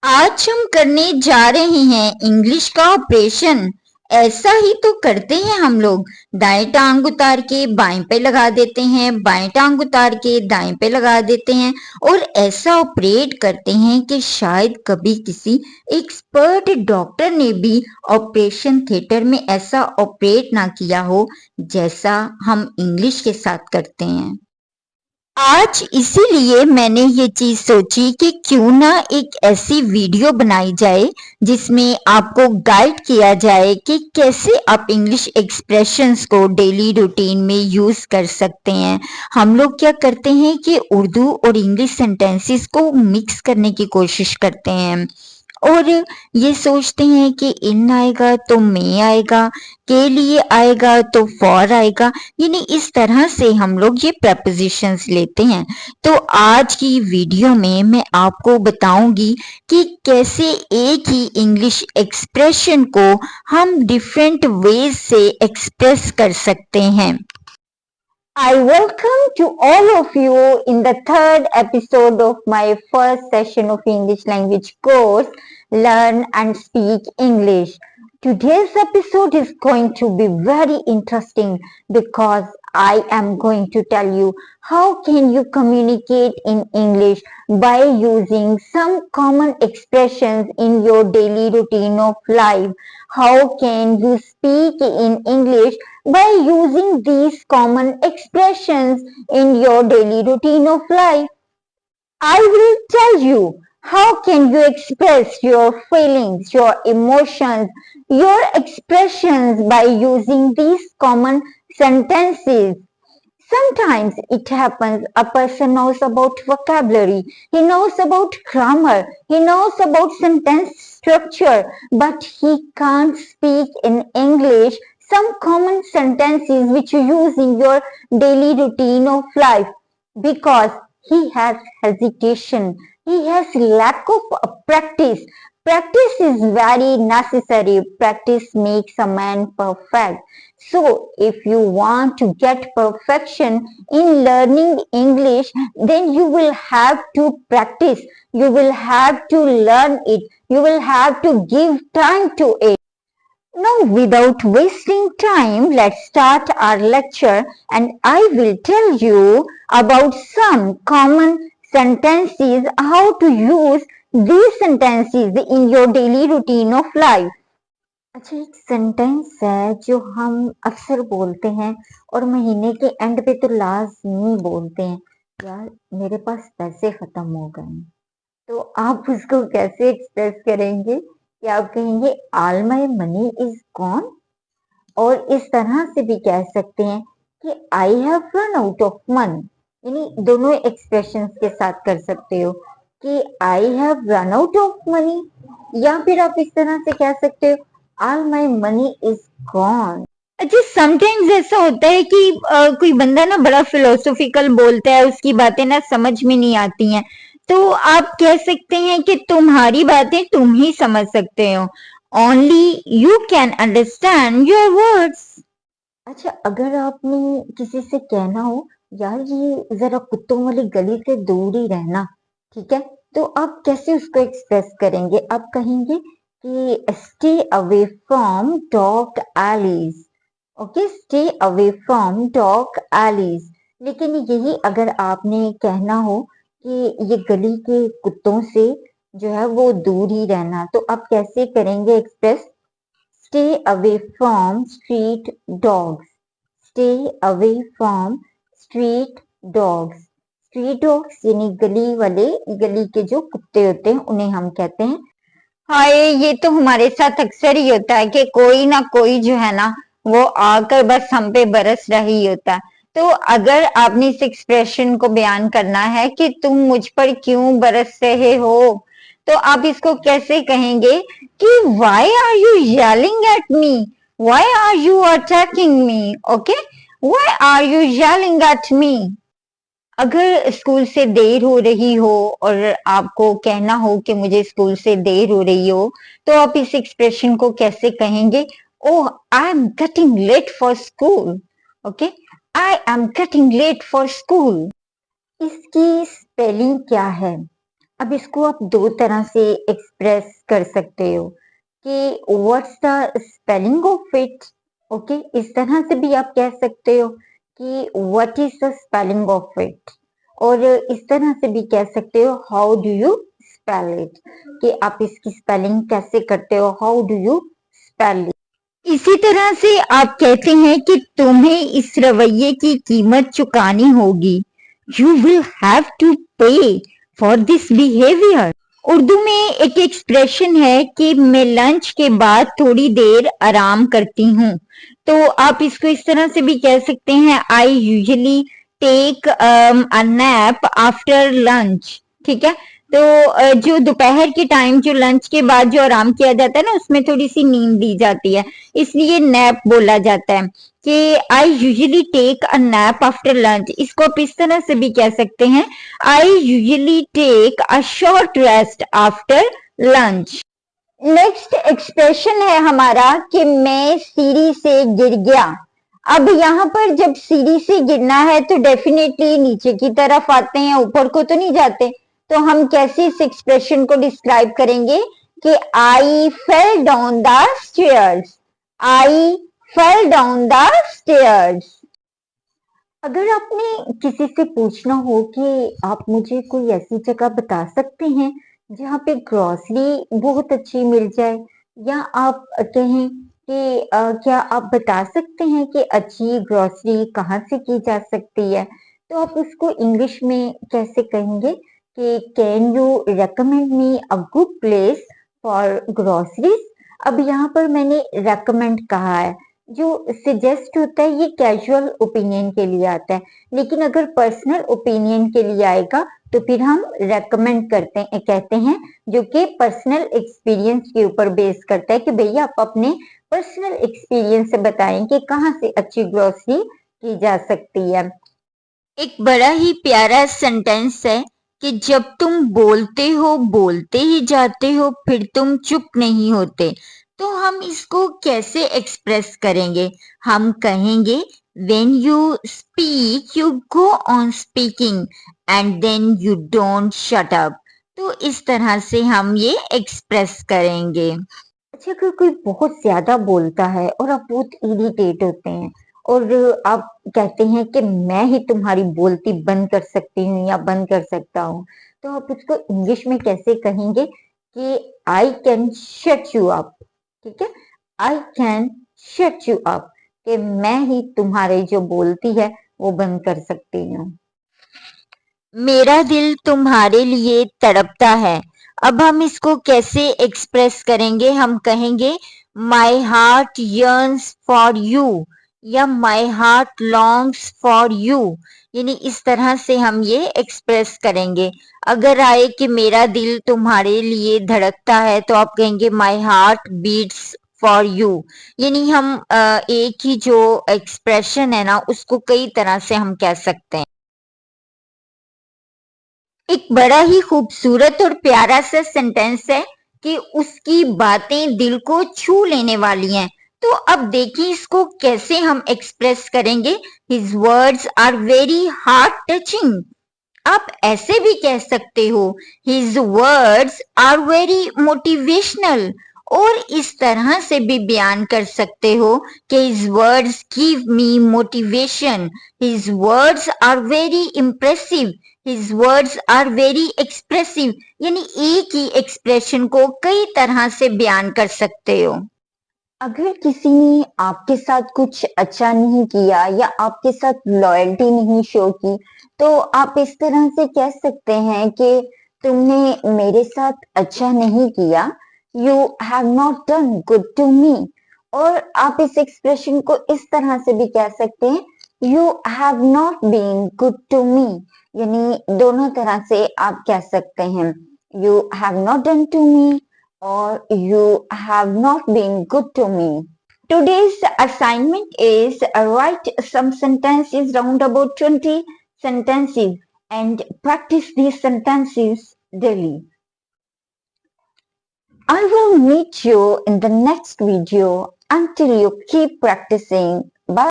आज हम करने जा रहे हैं इंग्लिश का ऑपरेशन। ऐसा ही तो करते हैं हम लोग। दाएं टांग उतार के बाएं पे लगा देते हैं, बाएं टांग उतार के दाएं पे लगा देते हैं और ऐसा ऑपरेट करते हैं कि शायद कभी किसी एक्सपर्ट डॉक्टर ने भी ऑपरेशन थिएटर में ऐसा ऑपरेट ना किया हो जैसा हम इंग्लिश के साथ करते हैं। आज इसीलिए मैंने ये चीज सोची कि क्यों ना एक ऐसी वीडियो बनाई जाए जिसमें आपको गाइड किया जाए कि कैसे आप इंग्लिश एक्सप्रेशंस को डेली रूटीन में यूज कर सकते हैं। हम लोग क्या करते हैं कि उर्दू और इंग्लिश सेंटेंसेस को मिक्स करने की कोशिश करते हैं और ये सोचते हैं कि इन आएगा तो मे आएगा, के लिए आएगा तो फॉर आएगा, यानी इस तरह से हम लोग ये प्रपोजिशंस लेते हैं। तो आज की वीडियो में मैं आपको बताऊंगी कि कैसे एक ही इंग्लिश एक्सप्रेशन को हम डिफरेंट वेज से एक्सप्रेस कर सकते हैं। I welcome to all of you in the third episode of my first session of English language course, Learn and Speak English. Today's episode is going to be very interesting because I am going to tell you how can you communicate in English by using some common expressions in your daily routine of life. How can you speak in English by using these common expressions in your daily routine of life. I will tell you how can you express your feelings, your emotions, your expressions by using these common sentences. Sometimes it happens a person knows about vocabulary, he knows about grammar, he knows about sentence structure, but he can't speak in English some common sentences which you use in your daily routine of life because he has hesitation, he has lack of practice. Practice is very necessary. Practice makes a man perfect. So, if you want to get perfection in learning English, then you will have to practice. You will have to learn it. You will have to give time to it. Now, without wasting time, let's start our lecture and I will tell you about some common sentences, how to use these sentences in your daily routine of life. अच्छा, एक sentence है जो हम अक्सर बोलते हैं और महीने के एंड पे तो लाजमी बोलते हैं, यार मेरे पास पैसे खत्म हो गए हैं। तो आप उसको कैसे एक्सप्रेस करेंगे कि आप कहेंगे all my money is gone, और इस तरह से भी कह सकते हैं कि I have run out of money, यानी दोनों एक्सप्रेशंस के साथ कर सकते हो कि I have run out of money, या फिर आप इस तरह से कह सकते हो all my money is gone. अच्छा, समटाइम्स ऐसा होता है कि कोई बंदा ना बड़ा फिलोसॉफिकल बोलता है, उसकी बातें ना समझ में नहीं आती हैं, तो आप कह सकते हैं कि तुम्हारी बातें तुम ही समझ सकते हो, only you can understand your words. अच्छा, अगर आपने किसी से कहना हो यार ये जरा कुत्तों वाली गली से दूर ही रहना, ठीक है, तो आप कैसे उसको एक्सप्रेस करेंगे? आप कहेंगे कि stay away from dog allies, okay, stay away from dog allies. लेकिन यही अगर आपने कहना हो कि ये गली के कुत्तों से जो है वो दूर ही रहना, तो आप कैसे करेंगे express? Stay away from street dogs, stay away from street dogs. Street dogs यानी गली वाले, गली के जो कुत्ते होते हैं उन्हें हम कहते हैं। हाँ, ये तो हमारे साथ अक्सर ही होता है कि कोई ना कोई जो है ना वो आकर बस हम पे बरस रही होता है। तो अगर आपने इस एक्सप्रेशन को बयान करना है कि तुम मुझ पर क्यों बरस रहे हो, तो आप इसको कैसे कहेंगे कि why are you yelling at me, why are you attacking me, okay, why are you yelling at me. अगर स्कूल से देर हो रही हो और आपको कहना हो कि मुझे स्कूल से देर हो रही हो, तो आप इस एक्सप्रेशन को कैसे कहेंगे? Oh, I am getting late for school, okay, I am getting late for school. इसकी स्पेलिंग क्या है? अब इसको आप दो तरह से एक्सप्रेस कर सकते हो कि what's the spelling of it. Okay, इस तरह से भी आप कह सकते हो कि what is the spelling of it, और इस तरह से भी कह सकते हो how do you spell it, कि आप इसकी स्पेलिंग कैसे करते हो, how do you spell it. इसी तरह से आप कहते हैं कि तुम्हें इस रवैये की कीमत चुकानी होगी, यू विल हैव टू पे फॉर दिस बिहेवियर। उर्दू में एक एक्सप्रेशन है कि मैं लंच के बाद थोड़ी देर आराम करती हूँ, तो आप इसको इस तरह से भी कह सकते हैं, I usually take a nap after lunch. ठीक है, तो जो दोपहर के टाइम जो लंच के बाद जो आराम किया जाता है ना, उसमें थोड़ी सी नींद ली जाती है, इसलिए नैप बोला जाता है कि I usually take a nap after lunch. इसको आप इस तरह से भी कह सकते हैं, I usually take a short rest after lunch. Next expression है हमारा कि मैं सीढ़ी से गिर गया। अब यहाँ पर जब सीढ़ी से गिरना है तो डेफिनेटली नीचे की तरफ आते हैं, ऊपर को तो नहीं जाते। तो हम कैसे इस एक्सप्रेशन को डिस्क्राइब करेंगे कि I fell down the stairs, I fell down the stairs. अगर आपने किसी से पूछना हो कि आप मुझे कोई ऐसी जगह बता सकते हैं जहाँ पे ग्रोसरी बहुत अच्छी मिल जाए, या आप कहें कि क्या आप बता सकते हैं कि अच्छी ग्रोसरी कहाँ से की जा सकती है, तो आप उसको इंग्लिश में कैसे कहेंगे कि can you recommend me a good place for groceries. अब यहाँ पर मैंने रेकमेंड कहा है, जो सजेस्ट होता है ये कैजुअल ओपिनियन के लिए आता है, लेकिन अगर पर्सनल ओपिनियन के लिए आएगा तो फिर हम रेकमेंड करते हैं, कहते हैं, जो कि पर्सनल एक्सपीरियंस के ऊपर बेस करता है कि भैया आप अपने पर्सनल एक्सपीरियंस से बताएं कि कहाँ से अच्छी ग्रोसरी की जा सकती है। एक बड़ा ही प्यारा सेंटेंस है कि जब तुम बोलते हो बोलते ही जाते हो, फिर तुम चुप नहीं होते। तो हम इसको कैसे एक्सप्रेस करेंगे? हम कहेंगे when you speak you go on speaking and then you don't shut up। तो इस तरह से हम ये एक्सप्रेस करेंगे। अच्छा, अगर कोई बहुत ज्यादा बोलता है और आप बहुत इरिटेट होते हैं और आप कहते हैं कि मैं ही तुम्हारी बोलती बंद कर सकती हूँ या बंद कर सकता हूँ, तो आप उसको इंग्लिश में कैसे कहेंगे कि I can shut you up. ठीक है, I can shut you up, कि मैं ही तुम्हारी जो बोलती है वो बंद कर सकती हूँ। मेरा दिल तुम्हारे लिए तड़पता है। अब हम इसको कैसे एक्सप्रेस करेंगे? हम कहेंगे my heart yearns for you, या my heart longs for you. यानी इस तरह से हम ये एक्सप्रेस करेंगे। अगर आए कि मेरा दिल तुम्हारे लिए धड़कता है, तो आप कहेंगे my heart beats for you. यानी हम एक ही जो एक्सप्रेशन है ना, उसको कई तरह से हम कह सकते हैं। एक बड़ा ही खूबसूरत और प्यारा सा सेंटेंस है कि उसकी बातें दिल को छू लेने वाली हैं। तो अब देखिए इसको कैसे हम एक्सप्रेस करेंगे। His words are very heart touching. आप ऐसे भी कह सकते हो his words are very motivational, और इस तरह से भी बयान कर सकते हो कि his words give me motivation, his words are very impressive, his words are very expressive. यानी एक ही एक्सप्रेशन को कई तरह से बयान कर सकते हो। अगर किसी ने आपके साथ कुछ अच्छा नहीं किया या आपके साथ लॉयल्टी नहीं शो की, तो आप इस तरह से कह सकते हैं कि तुमने मेरे साथ अच्छा नहीं किया, you have not done good to me. और आप इस एक्सप्रेशन को इस तरह से भी कह सकते हैं, you have not been good to me. यानी दोनों तरह से आप कह सकते हैं, you have not done to me or you have not been good to me. Today's assignment is write some sentences, round about 20 sentences, and practice these sentences daily. I will meet you in the next video. Until you keep practicing.